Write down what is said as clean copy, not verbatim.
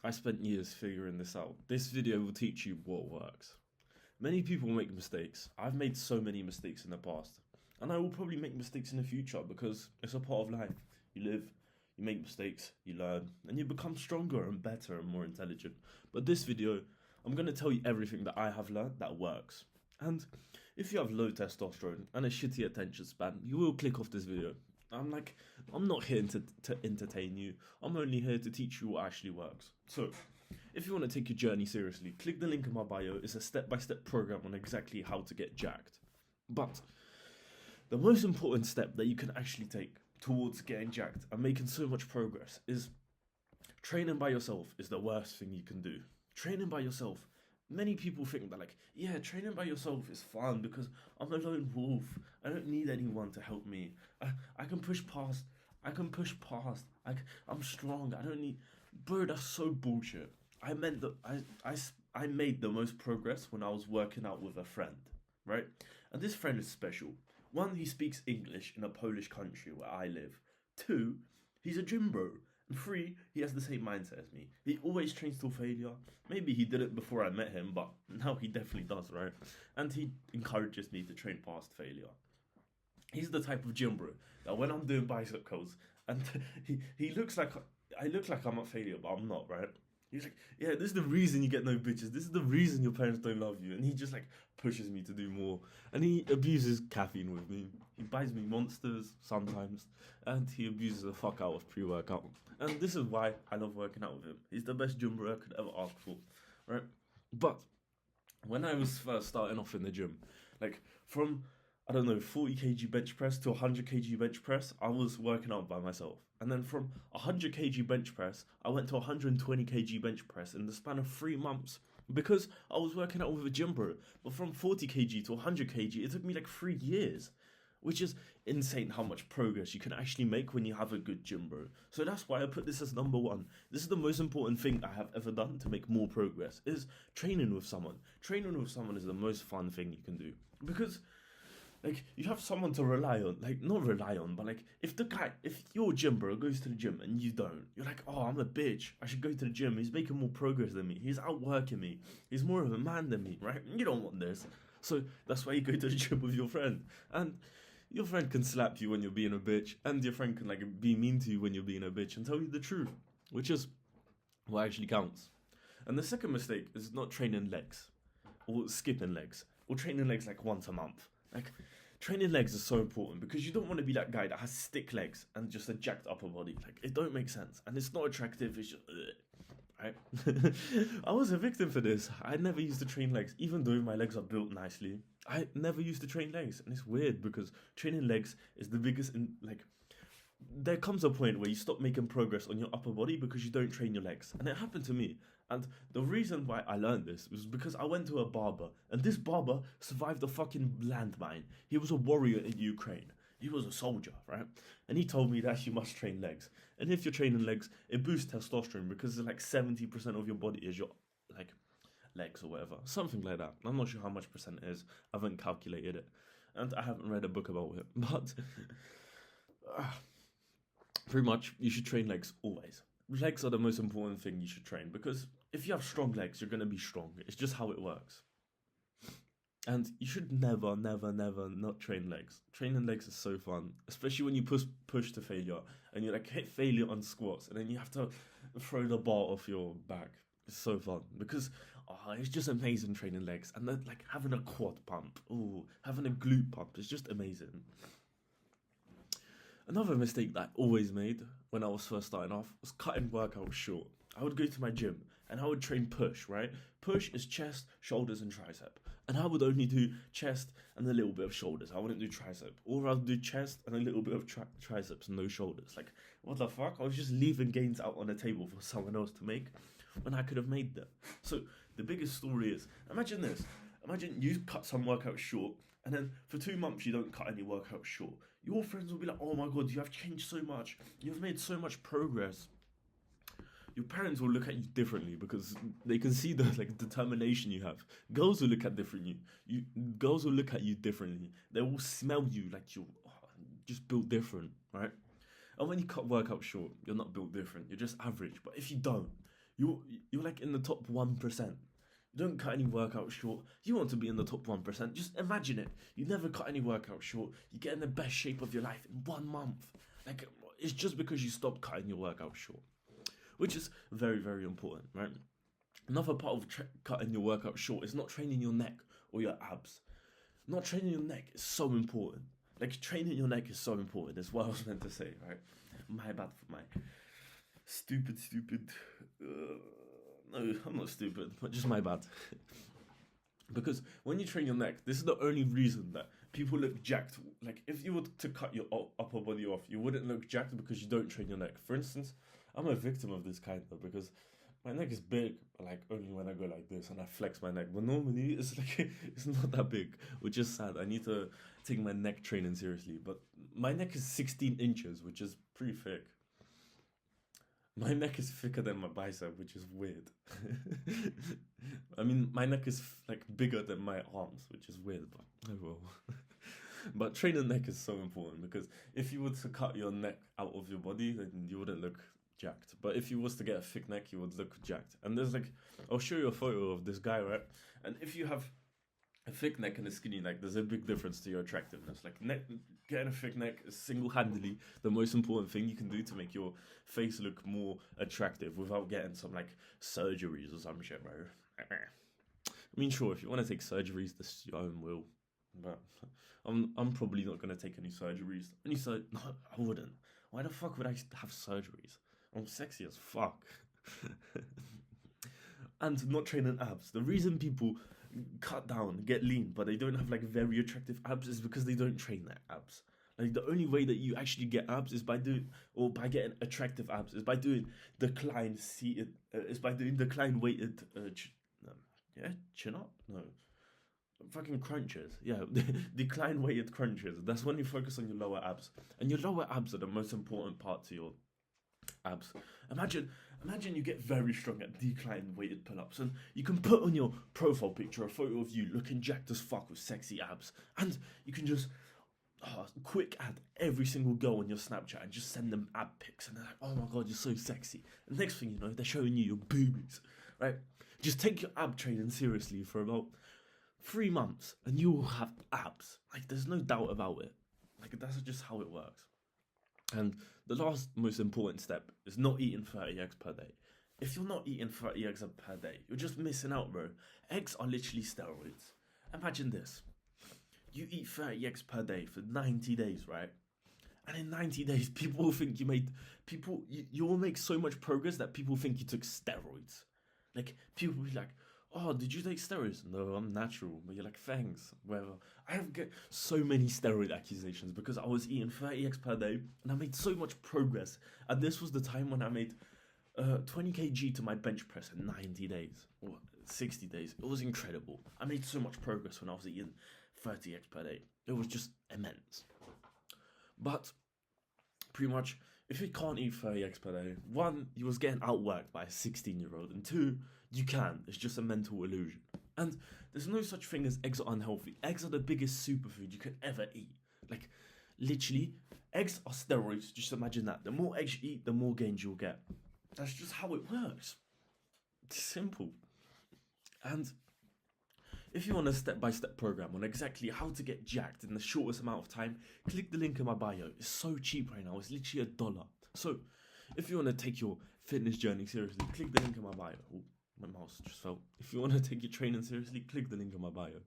I spent years figuring this out. This video will teach you what works. Many people make mistakes. I've made so many mistakes in the past. And I will probably make mistakes in the future because it's a part of life. You live, you make mistakes, you learn, and you become stronger and better and more intelligent. But this video, I'm going to tell you everything that I have learned that works. And if you have low testosterone and a shitty attention span, you will click off this video. I'm not here to entertain you. I'm only here to teach you what actually works. So, if you want to take your journey seriously, click the link in my bio. It's a step-by-step program on exactly how to get jacked. But the most important step that you can actually take towards getting jacked and making so much progress is training by yourself is the worst thing you can do. Training by yourself. Many people think that training by yourself is fun because I'm a lone wolf. I don't need anyone to help me. I can push past. I'm strong. I don't need. Bro, that's so bullshit. I meant that I made the most progress when I was working out with a friend, right? And this friend is special. One, he speaks English in a Polish country where I live. Two, he's a gym bro. And three, he has the same mindset as me. He always trains till failure. Maybe he did it before I met him, but now he definitely does, right? And he encourages me to train past failure. He's the type of gym bro that when I'm doing bicep curls, and he looks like I look like I'm at failure, but I'm not, right? He's like, yeah, this is the reason you get no bitches. This is the reason your parents don't love you. And he just pushes me to do more. And he abuses caffeine with me. He buys me monsters sometimes. And he abuses the fuck out of pre-workout. And this is why I love working out with him. He's the best gym bro I could ever ask for, right? But when I was first starting off in the gym, from 40 kg bench press to 100 kg bench press, I was working out by myself. And then from 100 kg bench press, I went to 120 kg bench press in the span of 3 months because I was working out with a gym bro. But from 40 kg to 100 kg, it took me 3 years, which is insane how much progress you can actually make when you have a good gym bro. So that's why I put this as number one. This is the most important thing I have ever done to make more progress, is training with someone. Training with someone is the most fun thing you can do because you have someone to rely on, not rely on, but if your gym bro goes to the gym and you don't, you're like, oh, I'm a bitch, I should go to the gym, he's making more progress than me, he's outworking me, he's more of a man than me, right? You don't want this. So that's why you go to the gym with your friend, and your friend can slap you when you're being a bitch, and your friend can be mean to you when you're being a bitch and tell you the truth, which is what actually counts. And the second mistake is not training legs, or skipping legs, or training legs once a month. Training legs is so important because you don't want to be that guy that has stick legs and just a jacked upper body. It don't make sense. And it's not attractive. It's just, right? I was a victim for this. I never used to train legs, even though my legs are built nicely. I never used to train legs. And it's weird because training legs is the biggest, there comes a point where you stop making progress on your upper body because you don't train your legs. And it happened to me. And the reason why I learned this was because I went to a barber, and this barber survived a fucking landmine. He was a warrior in Ukraine. He was a soldier, right? And he told me that you must train legs. And if you're training legs, it boosts testosterone because it's 70% of your body is your legs or whatever. Something like that. I'm not sure how much percent it is. I haven't calculated it. And I haven't read a book about it. But pretty much you should train legs always. Legs are the most important thing you should train because if you have strong legs, you're going to be strong. It's just how it works. And you should never not train legs. Training legs is so fun, especially when you push to failure and you hit failure on squats and then you have to throw the bar off your back. It's so fun because it's just amazing training legs, and then having a quad pump, having a glute pump is just amazing. Another mistake that I always made when I was first starting off was cutting workouts short. I would go to my gym and I would train push, right? Push is chest, shoulders, and tricep. And I would only do chest and a little bit of shoulders. I wouldn't do tricep. Or I would do chest and a little bit of triceps and no shoulders. What the fuck? I was just leaving gains out on the table for someone else to make when I could have made them. So the biggest story is, imagine this. Imagine you cut some workouts short, and then for 2 months you don't cut any workouts short. Your friends will be like, oh my god, you have changed so much. You've made so much progress. Your parents will look at you differently because they can see the determination you have. Girls will look at girls will look at you differently. They will smell you like you're just built different, right? And when you cut workouts short, you're not built different. You're just average. But if you don't, You you're like in the top 1%. You don't cut any workout short. You want to be in the top 1%. Just imagine it. You never cut any workout short. You get in the best shape of your life in 1 month. Like, it's just because you stopped cutting your workout short, which is very, very important, right? Another part of cutting your workout short is not training your neck or your abs. Not training your neck is so important. Like, training your neck is so important. That's what I was meant to say, right? My bad for my stupid. No, I'm not stupid, but just my bad. Because when you train your neck, this is the only reason that people look jacked. Like, if you were to cut your upper body off, you wouldn't look jacked because you don't train your neck. For instance, I'm a victim of this kind of, because my neck is big, like only when I go like this and I flex my neck. But normally it's like it's not that big, which is sad. I need to take my neck training seriously. But my neck is 16 inches, which is pretty thick. My neck is thicker than my bicep, which is weird. I mean, my neck is like bigger than my arms, which is weird, but oh well. But training neck is so important, because if you were to cut your neck out of your body, then you wouldn't look jacked. But if you was to get a thick neck, you would look jacked. And there's like, I'll show you a photo of this guy, right? And if you have a thick neck and a skinny neck, there's a big difference to your attractiveness. Like, getting a thick neck is single-handedly the most important thing you can do to make your face look more attractive without getting some like surgeries or some shit, bro. I mean, sure, if you want to take surgeries, that's your own will. But I'm probably not gonna take any surgeries. No, I wouldn't. Why the fuck would I have surgeries? I'm sexy as fuck. And not training abs. The reason people cut down, get lean, but they don't have like very attractive abs is because they don't train their abs. Like, the only way that you actually get abs is by getting attractive abs is by doing decline weighted chin up, no, fucking crunches. Yeah, decline weighted crunches. That's when you focus on your lower abs, and your lower abs are the most important part to your abs. Imagine you get very strong at decline weighted pull-ups, and you can put on your profile picture a photo of you looking jacked as fuck with sexy abs, and you can just quick add every single girl on your Snapchat and just send them ab pics, and they're like, oh my god, you're so sexy. And next thing you know, they're showing you your boobies, right? Just take your ab training seriously for about 3 months and you will have abs. Like, there's no doubt about it. Like, that's just how it works. And the last most important step is not eating 30 eggs per day. If you're not eating 30 eggs per day, you're just missing out, bro. Eggs are literally steroids. Imagine this. You eat 30 eggs per day for 90 days, right? And in 90 days, people will think you will make so much progress that people think you took steroids. Like, people will be like, oh, did you take steroids? No, I'm natural. But you're like, thanks, whatever. I have get so many steroid accusations because I was eating 30 eggs per day and I made so much progress. And this was the time when I made 20 kg to my bench press in 90 days or 60 days. It was incredible. I made so much progress when I was eating 30 eggs per day. It was just immense. But pretty much, if you can't eat 30 eggs per day, one, you was getting outworked by a 16-year-old, and two, you can. It's just a mental illusion. And there's no such thing as eggs are unhealthy. Eggs are the biggest superfood you can ever eat. Like, literally, eggs are steroids. Just imagine that. The more eggs you eat, the more gains you'll get. That's just how it works. It's simple. And if you want a step-by-step program on exactly how to get jacked in the shortest amount of time, click the link in my bio. It's so cheap right now. It's literally $1. So, if you want to take your fitness journey seriously, click the link in my bio. Oh, my mouse just fell. If you want to take your training seriously, click the link in my bio.